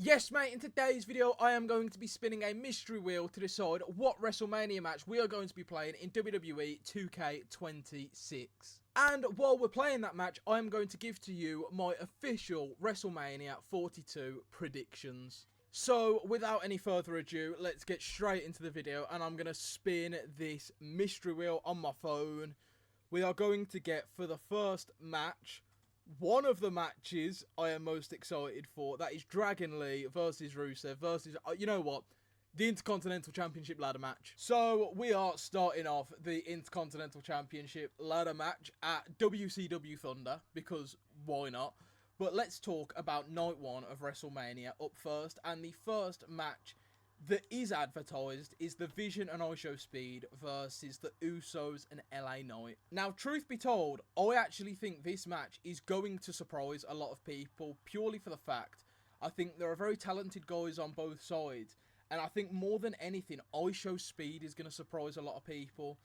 Yes, mate, in today's video, I am going to be spinning a mystery wheel to decide what WrestleMania match we are going to be playing in WWE 2K26. And while we're playing that match, I am going to give to you my official WrestleMania 42 predictions. So, without any further ado, let's get straight into the video, and I'm going to spin this mystery wheel on my phone. We are going to get, for the first match, one of the matches I am most excited for. That is Dragon Lee versus Rusev versus, you know what, the Intercontinental Championship ladder match. So we are starting off the Intercontinental Championship ladder match at WCW Thunder, because why not? But let's talk about night one of WrestleMania up first, and the first match that is advertised is the Vision and IShowSpeed versus the Usos and LA Knight. Now, truth be told, I actually think this match is going to surprise a lot of people, purely for the fact I think there are very talented guys on both sides, and I think more than anything, IShowSpeed is going to surprise a lot of people,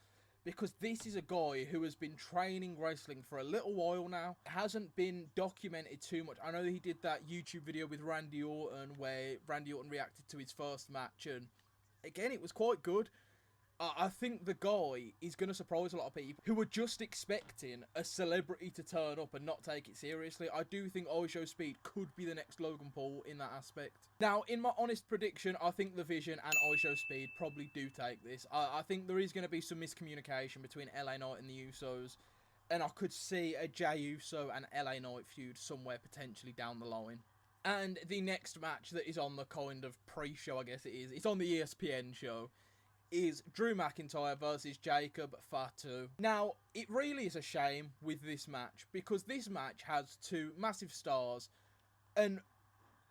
because this is a guy who has been training wrestling for a little while now. It hasn't been documented too much. I know he did that YouTube video with Randy Orton where Randy Orton reacted to his first match, and again, it was quite good. I think the guy is going to surprise a lot of people who were just expecting a celebrity to turn up and not take it seriously. I do think IShowSpeed could be the next Logan Paul in that aspect. Now, in my honest prediction, I think the Vision and IShowSpeed probably do take this. I think there is going to be some miscommunication between LA Knight and the Usos, and I could see a Jey Uso and LA Knight feud somewhere potentially down the line. And the next match that is on the kind of pre-show, I guess it is, it's on the ESPN show, is Drew McIntyre versus Jacob Fatu. Now, it really is a shame with this match, because this match has two massive stars, and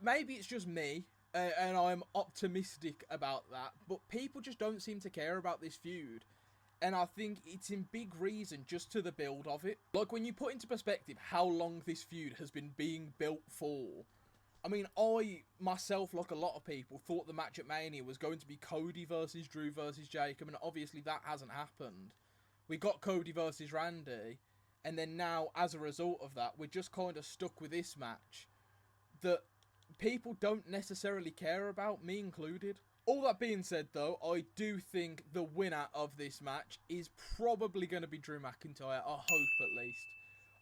maybe it's just me, and I'm optimistic about that, but people just don't seem to care about this feud, and I think it's in big reason just to the build of it. Like, when you put into perspective how long this feud has been being built for, I mean, I, myself, like a lot of people, thought the match at Mania was going to be Cody versus Drew versus Jacob, and obviously that hasn't happened. We got Cody versus Randy, and then now, as a result of that, we're just kind of stuck with this match that people don't necessarily care about, me included. All that being said, though, I do think the winner of this match is probably going to be Drew McIntyre, I hope at least.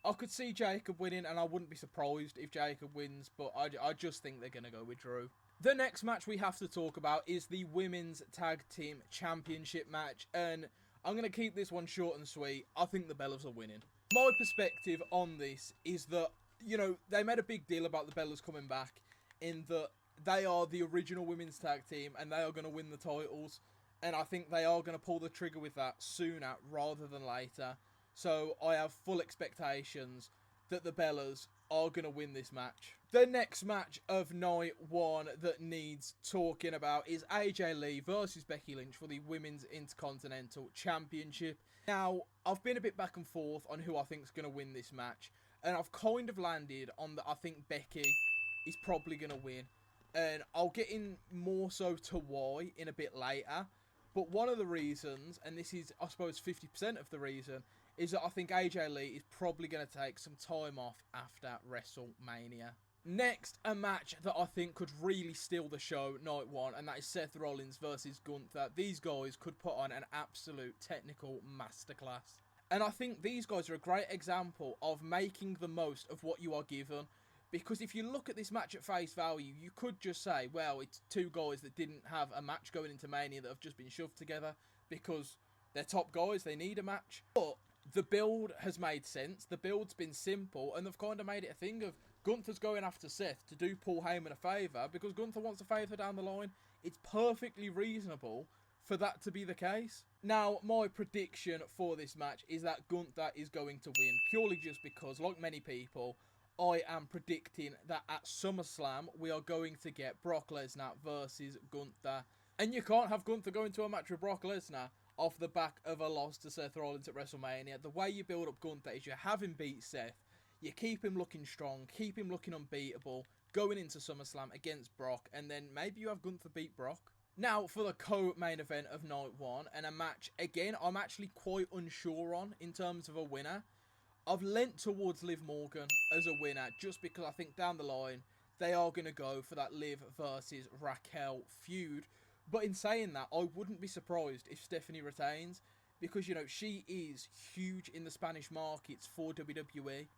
I could see Jacob winning, and I wouldn't be surprised if Jacob wins, but I just think they're going to go with Drew. The next match we have to talk about is the Women's Tag Team Championship match, and I'm going to keep this one short and sweet. I think the Bellas are winning. My perspective on this is that, you know, they made a big deal about the Bellas coming back, in that they are the original Women's Tag Team, and they are going to win the titles, and I think they are going to pull the trigger with that sooner rather than later. So I have full expectations that the Bellas are going to win this match. The next match of night one that needs talking about is AJ Lee versus Becky Lynch for the Women's Intercontinental Championship. Now, I've been a bit back and forth on who I think is going to win this match, and I've kind of landed on that I think Becky is probably going to win. And I'll get in more so to why in a bit later. But one of the reasons, and this is, I suppose, 50% of the reason, is that I think AJ Lee is probably going to take some time off after WrestleMania. Next, a match that I think could really steal the show night one, and that is Seth Rollins versus Gunther. These guys could put on an absolute technical masterclass. And I think these guys are a great example of making the most of what you are given. Because if you look at this match at face value, you could just say, well, it's two guys that didn't have a match going into Mania that have just been shoved together because they're top guys, they need a match. But the build has made sense, the build's been simple, and they've kind of made it a thing of Gunther's going after Seth to do Paul Heyman a favour because Gunther wants a favour down the line. It's perfectly reasonable for that to be the case. Now, my prediction for this match is that Gunther is going to win, purely just because, like many people, I am predicting that at SummerSlam, we are going to get Brock Lesnar versus Gunther. And you can't have Gunther go into a match with Brock Lesnar off the back of a loss to Seth Rollins at WrestleMania. The way you build up Gunther is you have him beat Seth, you keep him looking strong, keep him looking unbeatable, going into SummerSlam against Brock, and then maybe you have Gunther beat Brock. Now, for the co-main event of night one, and a match, again, I'm actually quite unsure on in terms of a winner. I've lent towards Liv Morgan as a winner just because I think down the line they are going to go for that Liv versus Raquel feud. But in saying that, I wouldn't be surprised if Stephanie retains, because, you know, she is huge in the Spanish markets for WWE.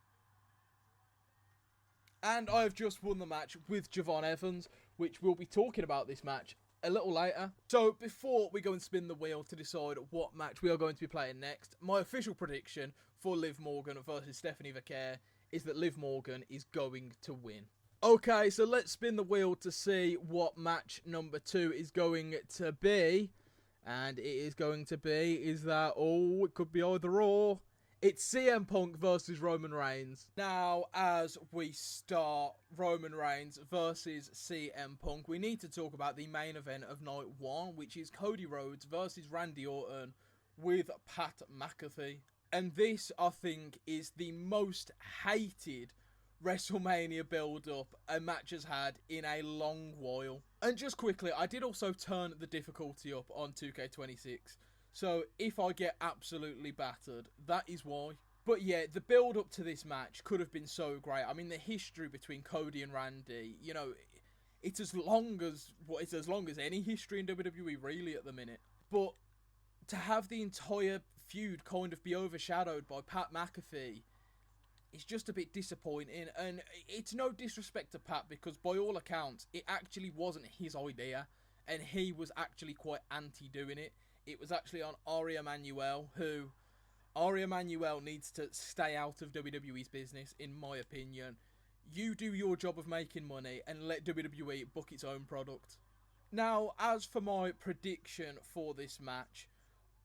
And I've just won the match with Javon Evans, which we'll be talking about this match a little later. So before we go and spin the wheel to decide what match we are going to be playing next, my official prediction for Liv Morgan versus Stephanie Vaquer is that Liv Morgan is going to win. Okay, so let's spin the wheel to see what match number 2 is going to be. And it is going to be, it could be either or. It's CM Punk versus Roman Reigns. Now, as we start Roman Reigns versus CM Punk, we need to talk about the main event of night 1, which is Cody Rhodes versus Randy Orton with Pat McAfee. And this, I think, is the most hated WrestleMania build-up a match has had in a long while. And just quickly, I did also turn the difficulty up on 2K26. So if I get absolutely battered, that is why. But yeah, the build-up to this match could have been so great. I mean, the history between Cody and Randy, you know, it's as long as any history in WWE really at the minute. But to have the entire feud kind of be overshadowed by Pat McAfee, it's just a bit disappointing. And it's no disrespect to Pat, because by all accounts, it actually wasn't his idea, and he was actually quite anti-doing it. It was actually on Ari Emanuel, who... Ari Emanuel needs to stay out of WWE's business, in my opinion. You do your job of making money and let WWE book its own product. Now, as for my prediction for this match,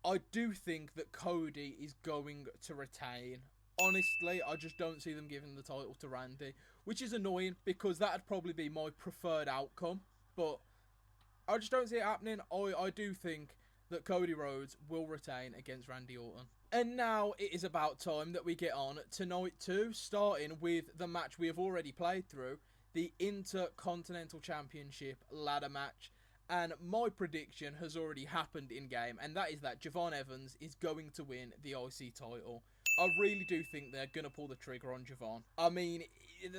I do think that Cody is going to retain. Honestly, I just don't see them giving the title to Randy, which is annoying because that'd probably be my preferred outcome. But I just don't see it happening. I do think that Cody Rhodes will retain against Randy Orton. And now it is about time that we get on to night 2, starting with the match we have already played through, the Intercontinental Championship ladder match. And my prediction has already happened in game, and that is that Javon Evans is going to win the IC title. I really do think they're going to pull the trigger on Javon. I mean,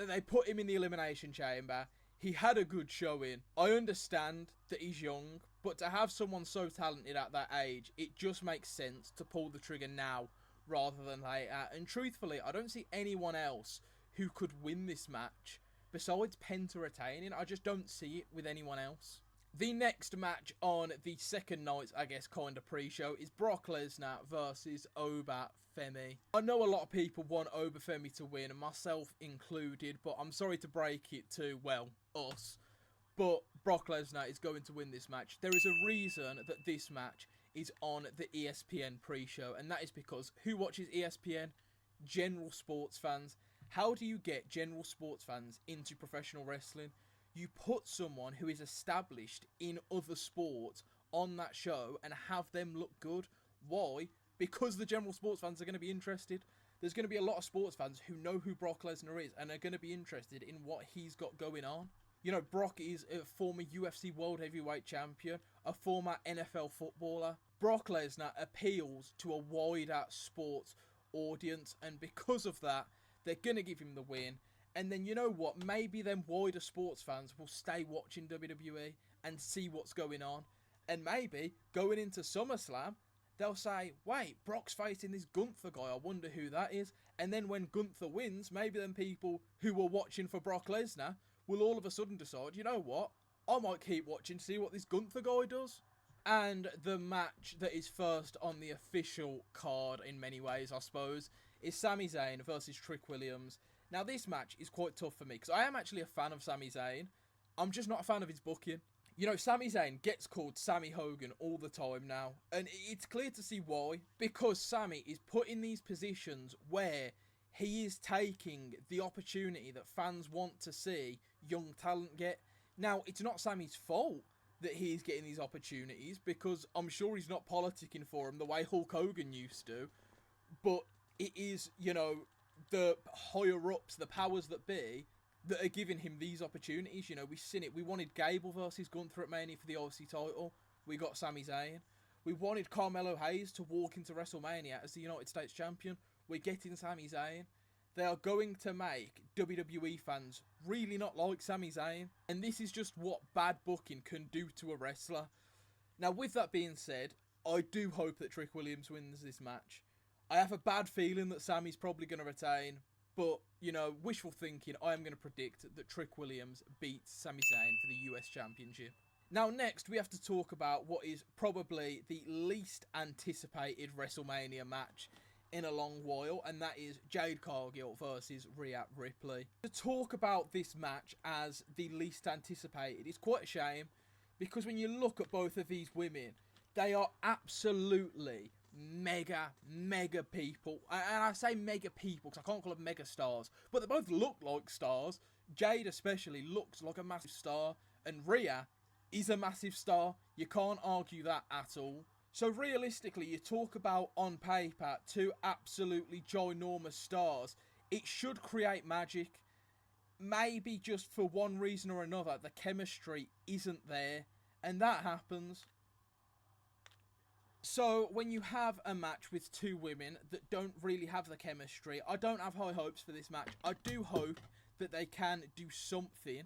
they put him in the Elimination Chamber. He had a good showing. I understand that he's young, but to have someone so talented at that age, it just makes sense to pull the trigger now rather than later. And truthfully, I don't see anyone else who could win this match besides Penta retaining. I just don't see it with anyone else. The next match on the second night's, I guess, kind of pre-show is Brock Lesnar versus Obafemi. I know a lot of people want Obafemi to win, myself included, but I'm sorry to break it to, well, us. But Brock Lesnar is going to win this match. There is a reason that this match is on the ESPN pre-show, and that is because who watches ESPN? General sports fans. How do you get general sports fans into professional wrestling? You put someone who is established in other sports on that show and have them look good. Why? Because the general sports fans are going to be interested. There's going to be a lot of sports fans who know who Brock Lesnar is and are going to be interested in what he's got going on. You know, Brock is a former UFC World Heavyweight Champion, a former NFL footballer. Brock Lesnar appeals to a wider sports audience, and because of that, they're going to give him the win. And then, you know what, maybe them wider sports fans will stay watching WWE and see what's going on. And maybe, going into SummerSlam, they'll say, wait, Brock's facing this Gunther guy, I wonder who that is. And then when Gunther wins, maybe them people who were watching for Brock Lesnar will all of a sudden decide, you know what, I might keep watching to see what this Gunther guy does. And the match that is first on the official card, in many ways, I suppose, is Sami Zayn versus Trick Williams. Now, this match is quite tough for me, because I am actually a fan of Sami Zayn. I'm just not a fan of his booking. You know, Sami Zayn gets called Sammy Hogan all the time now, and it's clear to see why. Because Sami is put in these positions where he is taking the opportunity that fans want to see young talent get. Now, it's not Sami's fault that he is getting these opportunities, because I'm sure he's not politicking for him the way Hulk Hogan used to, but it is, you know, the higher-ups, the powers that be, that are giving him these opportunities. You know, we've seen it. We wanted Gable versus Gunther at Mania for the IC title. We got Sami Zayn. We wanted Carmelo Hayes to walk into WrestleMania as the United States Champion. We're getting Sami Zayn. they are going to make WWE fans really not like Sami Zayn. And this is just what bad booking can do to a wrestler. Now, with that being said, I do hope that Trick Williams wins this match. I have a bad feeling that Sami's probably going to retain. But, you know, wishful thinking, I am going to predict that Trick Williams beats Sami Zayn for the US Championship. Now, next, we have to talk about what is probably the least anticipated WrestleMania match in a long while, and that is Jade Cargill versus Rhea Ripley. To talk about this match as the least anticipated is quite a shame, because when you look at both of these women, they are absolutely mega people. And I say mega people because I can't call them mega stars, but they both look like stars. Jade especially looks like a massive star, and Rhea is a massive star. You can't argue that at all. So realistically, you talk about, on paper, two absolutely ginormous stars. It should create magic. Maybe just for one reason or another, the chemistry isn't there, and that happens. So, when you have a match with two women that don't really have the chemistry, I don't have high hopes for this match. I do hope that they can do something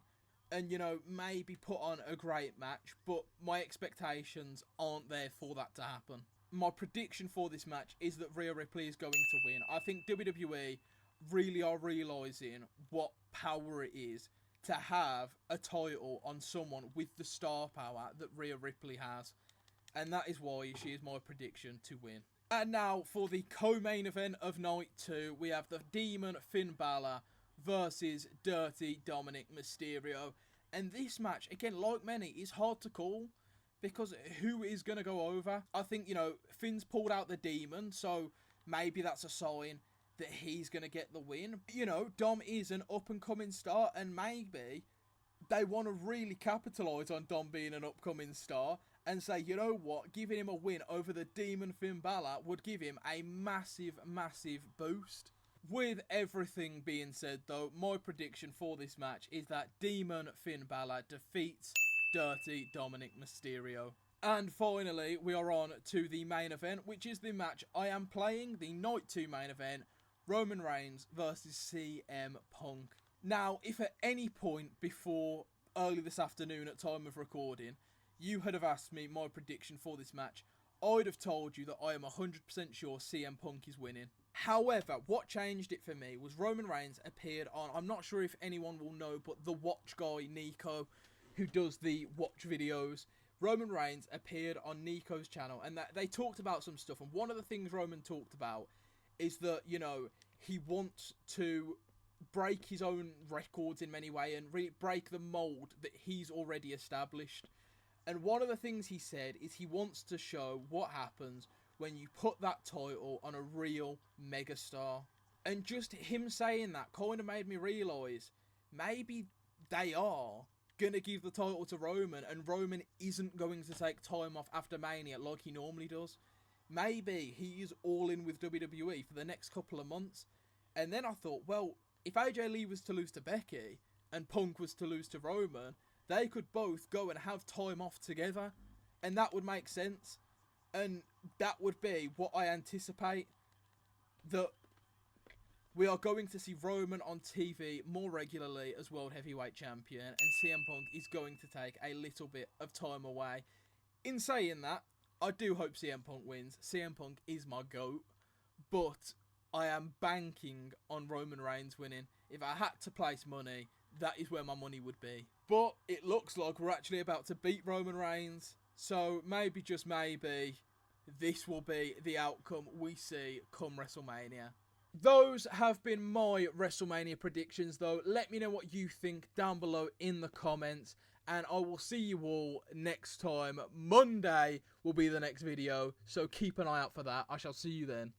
and, you know, maybe put on a great match, but my expectations aren't there for that to happen. My prediction for this match is that Rhea Ripley is going to win. I think WWE really are realising what power it is to have a title on someone with the star power that Rhea Ripley has. And that is why she is my prediction to win. And now for the co-main event of night 2, we have the Demon Finn Balor versus Dirty Dominic Mysterio. And this match, again, like many, is hard to call because who is going to go over? I think, you know, Finn's pulled out the Demon, so maybe that's a sign that he's going to get the win. You know, Dom is an up-and-coming star, and maybe they want to really capitalise on Dom being an upcoming star and say, you know what, giving him a win over the Demon Finn Balor would give him a massive boost. With everything being said, though, my prediction for this match is that Demon Finn Balor defeats Dirty Dominic Mysterio. And finally, we are on to the main event, which is the match I am playing, the Night 2 main event, Roman Reigns versus CM Punk. Now, if at any point before early this afternoon at time of recording, you had have asked me my prediction for this match, I'd have told you that I am 100% sure CM Punk is winning. However, what changed it for me was Roman Reigns appeared on, I'm not sure if anyone will know, but the watch guy, Nico, who does the watch videos. Roman Reigns appeared on Nico's channel, and they talked about some stuff, and one of the things Roman talked about is that, you know, he wants to break his own records in many ways and really break the mold that he's already established. And one of the things he said is he wants to show what happens when you put that title on a real megastar. And just him saying that kind of made me realise maybe they are going to give the title to Roman, and Roman isn't going to take time off after Mania like he normally does. Maybe he is all in with WWE for the next couple of months. And then I thought, well, if AJ Lee was to lose to Becky and Punk was to lose to Roman, they could both go and have time off together, and that would make sense. And that would be what I anticipate, that we are going to see Roman on TV more regularly as World Heavyweight Champion, and CM Punk is going to take a little bit of time away. In saying that, I do hope CM Punk wins. CM Punk is my GOAT, but I am banking on Roman Reigns winning. If I had to place money, that is where my money would be. But it looks like we're actually about to beat Roman Reigns, so maybe, just maybe, this will be the outcome we see come WrestleMania. Those have been my WrestleMania predictions, though. Let me know what you think down below in the comments, and I will see you all next time. Monday will be the next video, so keep an eye out for that. I shall see you then.